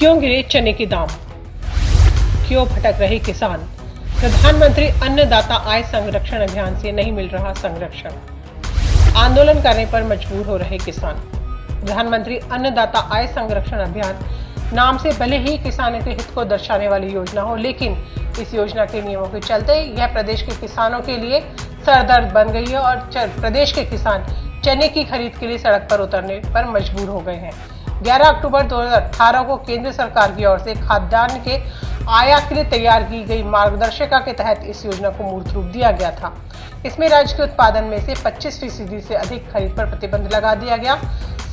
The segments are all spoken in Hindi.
क्यों गिरे चने के दाम? क्यों भटक रहे किसान? प्रधानमंत्री अन्नदाता आय संरक्षण अभियान से नहीं मिल रहा संरक्षण। आंदोलन करने पर मजबूर हो रहे किसान। प्रधानमंत्री अन्नदाता आय संरक्षण अभियान नाम से भले ही किसानों के हित को दर्शाने वाली योजना हो, लेकिन इस योजना के नियमों के चलते यह प्रदेश के किसानों के लिए सरदर्द बन गई है और प्रदेश के किसान चने की खरीद के लिए सड़क पर उतरने पर मजबूर हो गए हैं। 11 अक्टूबर 2018 को केंद्र सरकार की ओर से खाद्यान्न के आयात के लिए तैयार की गई मार्गदर्शिका के तहत इस योजना को मूर्त रूप दिया गया था। इसमें राज्य के उत्पादन में से 25% से अधिक खरीद पर प्रतिबंध लगा दिया गया।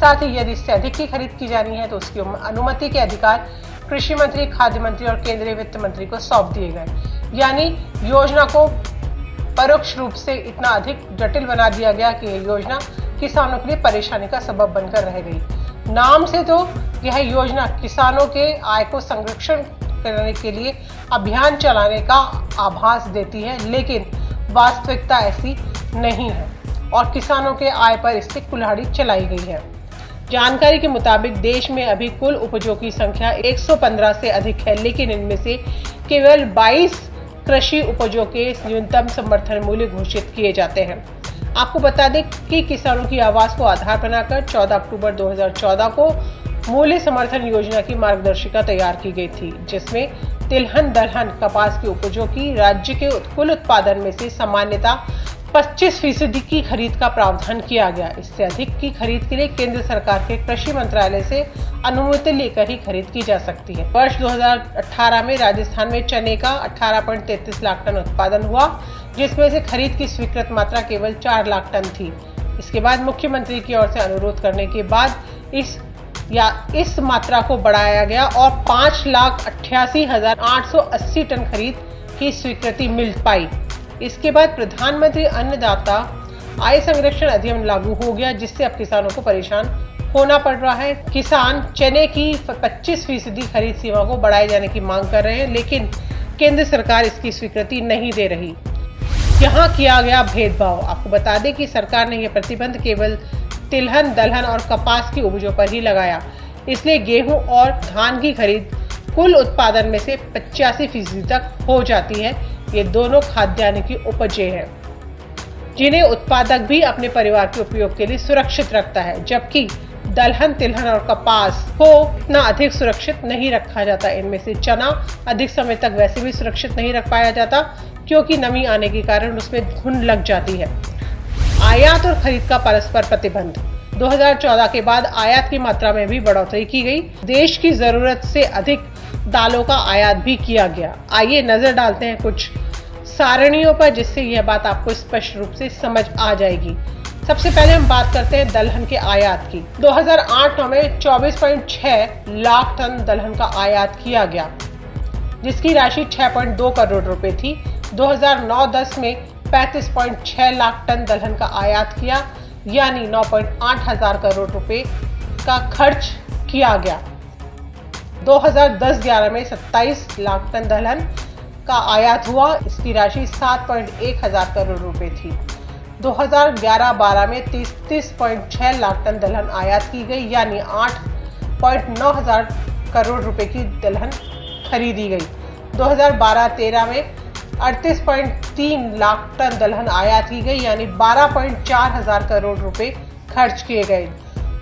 साथ ही यदि इससे अधिक की खरीद की जानी है तो उसकी अनुमति के अधिकार कृषि मंत्री, खाद्य मंत्री और केंद्रीय वित्त मंत्री को सौंप दिए गए। यानी योजना को परोक्ष रूप से इतना अधिक जटिल बना दिया गया कि यह योजना किसानों के लिए परेशानी का सबब बनकर रह गई। नाम से तो यह योजना किसानों के आय को संरक्षण करने के लिए अभियान चलाने का आभास देती है, लेकिन वास्तविकता ऐसी नहीं है और किसानों के आय पर इससे कुल्हाड़ी चलाई गई है। जानकारी के मुताबिक देश में अभी कुल उपजों की संख्या 115 से अधिक है, लेकिन इनमें से केवल 22 कृषि उपजों के न्यूनतम समर्थन मूल्य घोषित किए जाते हैं। आपको बता दें कि किसानों की आवाज को आधार बनाकर 14 अक्टूबर 2014 को मूल्य समर्थन योजना की मार्गदर्शिका तैयार की गई थी, जिसमें तिलहन दलहन कपास की उपजों की राज्य के कुल उत्पादन में से सामान्यतः 25% की खरीद का प्रावधान किया गया। इससे अधिक की खरीद के लिए केंद्र सरकार के कृषि मंत्रालय से अनुमति लेकर ही खरीद की जा सकती है। वर्ष 2018 में राजस्थान में चने का 18.33 लाख टन उत्पादन हुआ, जिसमें से खरीद की स्वीकृत मात्रा केवल 4 लाख टन थी। इसके बाद मुख्यमंत्री की ओर से अनुरोध करने के बाद इस मात्रा को बढ़ाया गया और 5,88,880 टन खरीद की स्वीकृति मिल पाई। इसके बाद प्रधानमंत्री अन्नदाता आय संरक्षण अधिनियम लागू हो गया, जिससे अब किसानों को परेशान होना पड़ रहा है। किसान चने की 25% खरीद सीमा को बढ़ाए जाने की मांग कर रहे हैं, लेकिन केंद्र सरकार इसकी स्वीकृति नहीं दे रही। यहाँ किया गया भेदभाव। आपको बता दें कि सरकार ने यह प्रतिबंध केवल तिलहन दलहन और कपास की उपजों पर ही लगाया, इसलिए गेहूं और धान की खरीद कुल उत्पादन में से 85% तक हो जाती है। ये दोनों खाद्यान्न की उपजें हैं, जिन्हें उत्पादक भी अपने परिवार के उपयोग के लिए सुरक्षित रखता है, जबकि दलहन तिलहन और कपास को इतना अधिक सुरक्षित नहीं रखा जाता। इनमें से चना अधिक समय तक वैसे भी सुरक्षित नहीं रख पाया जाता, क्योंकि नमी आने के कारण उसमें घुन लग जाती है। आयात और खरीद का परस्पर प्रतिबंध। 2014 के बाद आयात की मात्रा में भी बढ़ोतरी की गई। देश की जरूरत से अधिक दालों का आयात भी किया गया। आइए नजर डालते हैं कुछ सारणियों पर, जिससे यह बात आपको स्पष्ट रूप से समझ आ जाएगी। सबसे पहले हम बात करते हैं दलहन के आयात की। 2008 में 24.6 लाख टन दलहन का आयात किया गया, जिसकी राशि 6.2 करोड़ रुपए थी। 2009-10 में 35.6 लाख टन दलहन का आयात किया, यानी 9.8 हजार करोड़ रुपए का खर्च किया गया। 2010-11 में 27 लाख टन दलहन का आयात हुआ, इसकी राशि 7.1 हजार करोड़ रुपए थी। 2011-12 में 33.6 लाख टन दलहन आयात की गई, यानी 8.9 हजार करोड़ रुपए की दलहन खरीदी गई। 2012-13 में 38.3 लाख टन दलहन आयात की गई, यानी 12.4 हजार करोड़ रुपए खर्च किए गए।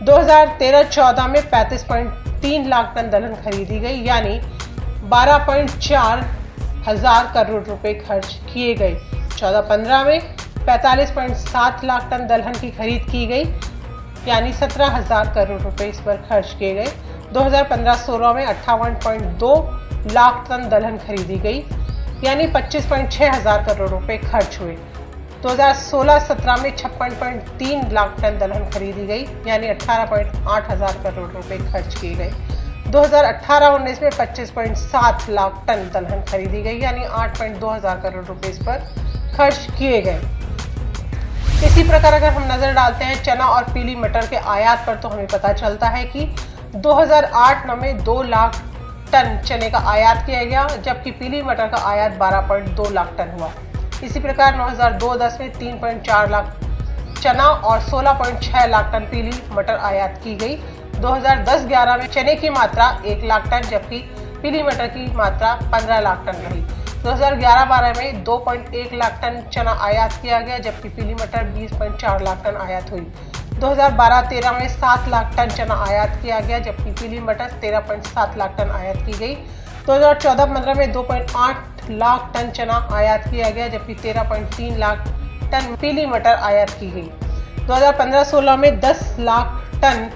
2013-14 में 35.3 लाख टन दलहन खरीदी गई, यानी 12.4 हजार करोड़ रुपए खर्च किए गए। 14-15 में 45.7 लाख टन दलहन की खरीद की गई, यानी 17 हजार करोड़ रुपए इस पर खर्च किए गए। 2015-16 में 58.2 लाख टन दलहन खरीदी गई, यानी 25.6 हजार करोड़ रुपए खर्च हुए। 2016-17 में 56.3 लाख टन दलहन खरीदी गई, यानी 18.8 हजार करोड़ रुपए खर्च किए गए। 2018-19 में 25.7 लाख टन दलहन खरीदी गई, यानी 8.2 हजार करोड़ रुपए इस पर खर्च किए गए। इसी प्रकार अगर हम नजर डालते हैं चना और पीली मटर के आयात पर, तो हमें पता चलता है कि 2008-9 में 2 लाख टन चने का आयात किया गया, जबकि पीली मटर का आयात 12.2 लाख टन हुआ। इसी प्रकार 2009-10 में 3.4 लाख चना और 16.6 लाख टन पीली मटर आयात की गई। 2010-11 में चने की मात्रा 1 लाख टन जबकि पीली मटर की मात्रा 15 लाख टन रही। 2011-12 में 2.1 लाख टन चना आयात किया गया जबकि पीली मटर 20.4 लाख टन आयात हुई। 2012-13 में 7 लाख टन चना आयात किया गया जबकि पीली मटर 13.7 लाख टन आयात की गई। 2014-15 में 2.8 लाख टन चना आयात किया गया जबकि 13.3 लाख टन पीली मटर आयात की गई। 2015-16 में 10 लाख टन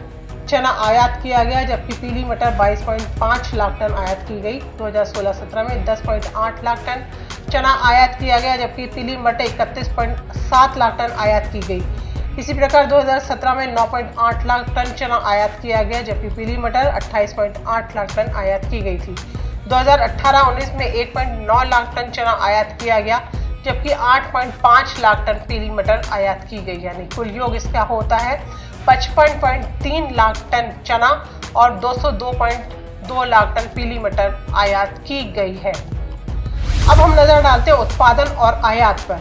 चना आयात किया गया जबकि पीली मटर 22.5 लाख टन आयात की गई। 2016-17 में 10.8 लाख टन चना आयात किया गया जबकि पीली मटर 31.7 लाख टन आयात की गई। इसी प्रकार 2017 में 9.8 लाख टन चना आयात किया गया जबकि पीली मटर 28.8 लाख टन आयात की गई थी। 2018-19 में 1.9 लाख टन चना आयात किया गया जबकि 8.5 लाख टन पीली मटर आयात की गई, यानी कुल योग इसका होता है 55.3 लाख टन चना और 202.2 लाख टन पीली मटर आयात की गई है। अब हम नजर डालते हैं उत्पादन और आयात पर।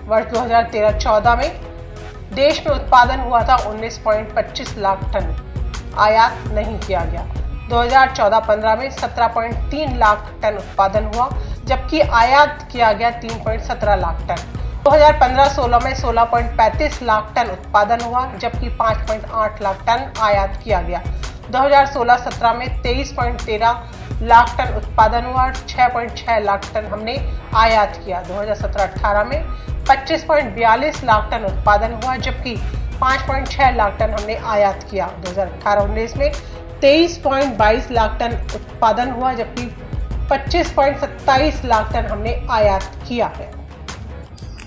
वर्ष 2013-14 में देश में उत्पादन हुआ था 19.25 लाख टन, आयात नहीं किया गया। 2014-15 में 17.3 लाख टन उत्पादन हुआ जबकि आयात किया गया 3.17 लाख टन। 2015-16 में 16.35 लाख टन उत्पादन हुआ जबकि 5.8 लाख टन आयात किया गया। 2016-17 में 23.13 लाख टन उत्पादन हुआ, 6.6 लाख टन हमने आयात किया। 2017-18 में 25.42 लाख टन उत्पादन हुआ जबकि 5.6 लाख टन हमने आयात किया। 2018-19 में 23.22 लाख टन उत्पादन हुआ जबकि 25.27 लाख टन हमने आयात किया है।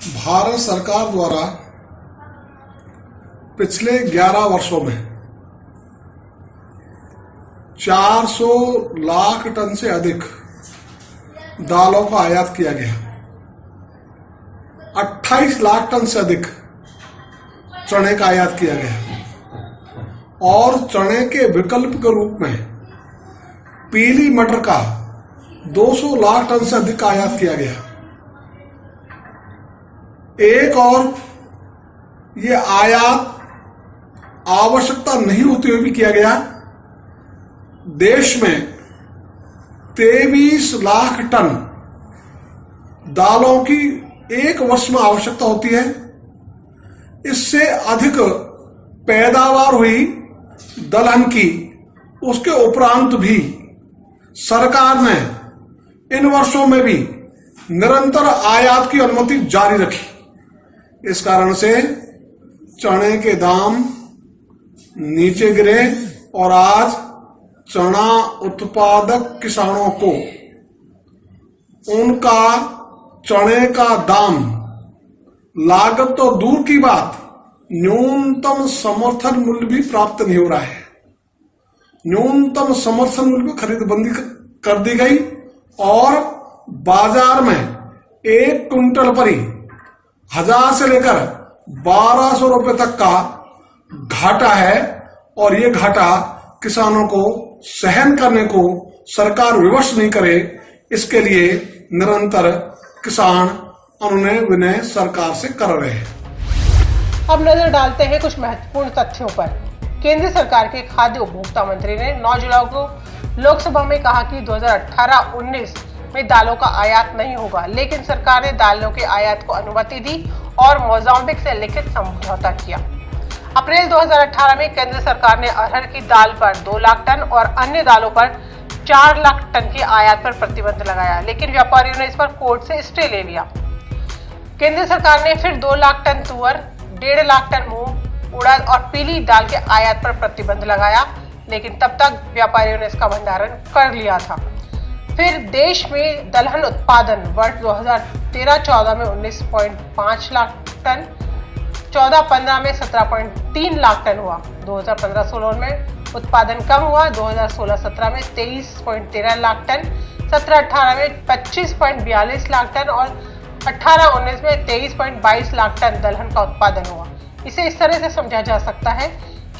भारत सरकार द्वारा पिछले 11 वर्षों में 400 लाख टन से अधिक दालों का आयात किया गया। 28 लाख टन से अधिक चने का आयात किया गया और चने के विकल्प के रूप में पीली मटर का 200 लाख टन से अधिक आयात किया गया। एक और ये आयात आवश्यकता नहीं होते हुए भी किया गया। देश में 23 लाख टन दालों की एक वर्ष में आवश्यकता होती है। इससे अधिक पैदावार हुई दलहन की, उसके उपरांत भी सरकार ने इन वर्षों में भी निरंतर आयात की अनुमति जारी रखी। इस कारण से चने के दाम नीचे गिरे और आज चना उत्पादक किसानों को उनका चने का दाम, लागत तो दूर की बात, न्यूनतम समर्थन मूल्य भी प्राप्त नहीं हो रहा है। न्यूनतम समर्थन मूल्य में खरीद बंदी कर दी गई और बाजार में 1 कुंटल पर ही 1000 से लेकर 1200 रुपए तक का घाटा है और ये घाटा किसानों को सहन करने को सरकार विवश नहीं करे, इसके लिए निरंतर किसान अनुनय विनय सरकार से कर रहे हैं। अब नजर डालते हैं कुछ महत्वपूर्ण तथ्यों पर। केंद्र सरकार के खाद्य उपभोक्ता मंत्री ने 9 जुलाई को लोकसभा में कहा कि 2018-19 में दालों का आयात नहीं होगा, लेकिन सरकार ने दालों के आयात को अनुमति दी और मोजाम्बिक से लिखित समझौता किया। अप्रैल 2018 में केंद्र सरकार ने अरहर की दाल पर 2 लाख टन और अन्य दालों पर 4 लाख टन की आयात पर प्रतिबंध लगाया, लेकिन व्यापारियों ने इस पर कोर्ट से स्टे ले लिया। केंद्र सरकार ने फिर 2 लाख टन तुअर, 1.5 लाख टन मूंग, उड़द और पीली दाल के आयात पर प्रतिबंध लगाया, लेकिन तब तक व्यापारियों ने इसका भंडारण कर लिया था। फिर देश में दलहन उत्पादन वर्ष 2013-14 में 19.5 लाख टन, 14-15 में 17.3 लाख टन हुआ। 2015-16 में उत्पादन कम हुआ। 2016-17 में 23.13 लाख टन, 17-18 में 25.42 लाख टन और 18-19 में 23.22 लाख टन दलहन का उत्पादन हुआ। इसे इस तरह से समझा जा सकता है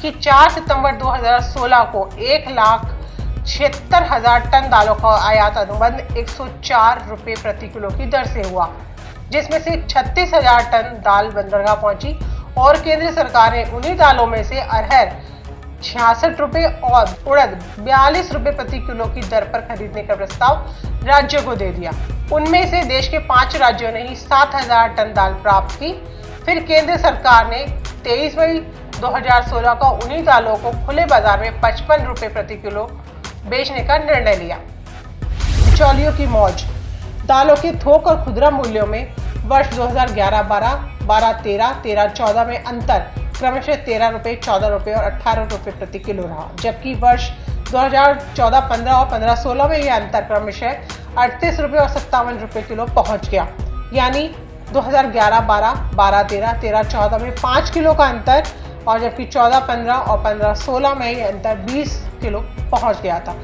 कि 4 सितंबर 2016 को 1,76,000 टन दालों का आयात अनुबंध 104 रुपये प्रति किलो की दर से हुआ, जिसमें से 36,000 टन दाल बंदरगाह पहुंची और केंद्र सरकार ने उन्हीं दालों में से अरहर 66 रुपए और उड़द 42 रुपए प्रति किलो की दर पर खरीदने का प्रस्ताव राज्यों को दे दिया। उनमें से देश के 5 राज्यों ने ही 7,000 टन दाल प्राप्त की। फिर केंद्र सरकार ने 23 मई 2016 को उन्हीं दालों को खुले बाजार में 55 रुपए प्रति किलो बेचने का निर्णय लिया। बिचौलियों की मौज। दालों के थोक और खुदरा मूल्यों में वर्ष 2011-12, 12-13, 13-14 में अंतर क्रमशः 13 रुपए, 14 रुपए और 18 रुपए प्रति किलो रहा, जबकि वर्ष 2014-15 और 15-16 में यह अंतर क्रमशः 38 रुपए और 57 रुपए किलो पहुंच गया। यानी 2011-12, 12-13, 13-14 में 5 किलो का अंतर, और जबकि 14-15 और 15-16 में यह अंतर 20 किलो पहुंच गया था।